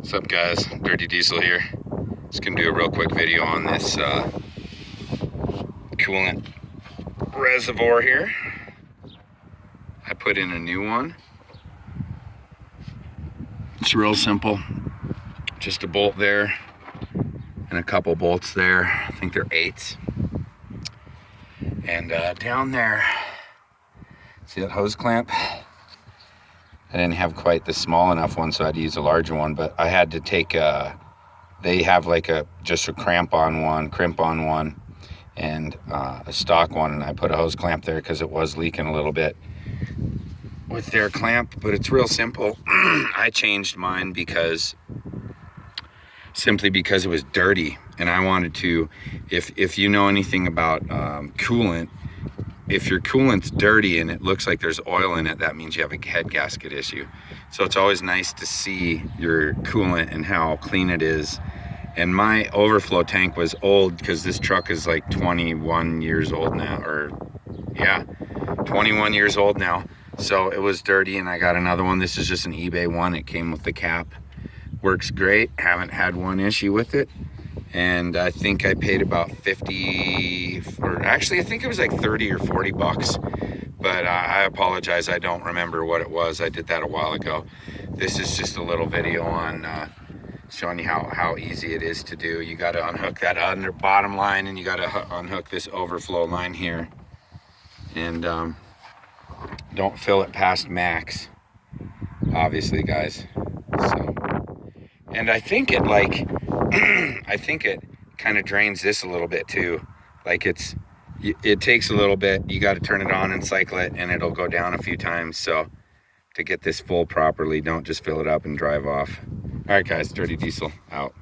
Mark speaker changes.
Speaker 1: What's up, guys? Dirty Diesel here. Just gonna do a real quick video on this coolant reservoir here. I put in a new one. It's real simple. Just a bolt there and a couple bolts there. I think they're 8s. And down there, see that hose clamp? I didn't have quite the small enough one, so I had to use a larger one, but I had to take they have like just a crimp on one and a stock one, and I put a hose clamp there because it was leaking a little bit with their clamp, but it's real simple. I changed mine simply because it was dirty, and I wanted to, if you know anything about coolant, if your coolant's dirty and it looks like there's oil in it, that means you have a head gasket issue. So it's always nice to see your coolant and how clean it is. And my overflow tank was old because this truck is like 21 years old now, 21 years old now. So it was dirty, and I got another one. This is just an eBay one. It came with the cap. Works great. Haven't had one issue with it. And I think I paid about 50, or actually I think it was like 30 or 40 bucks, but I apologize, I don't remember what it was. I did that a while ago. This is just a little video on showing you how easy it is to do. You got to unhook that under bottom line, and you got to unhook this overflow line here, and don't fill it past max, obviously, guys. So, and I think it I think it kind of drains this a little bit too. Like it takes a little bit. You got to turn it on and cycle it, and it'll go down a few times. So to get this full properly, don't just fill it up and drive off. All right, guys, Dirty Diesel out.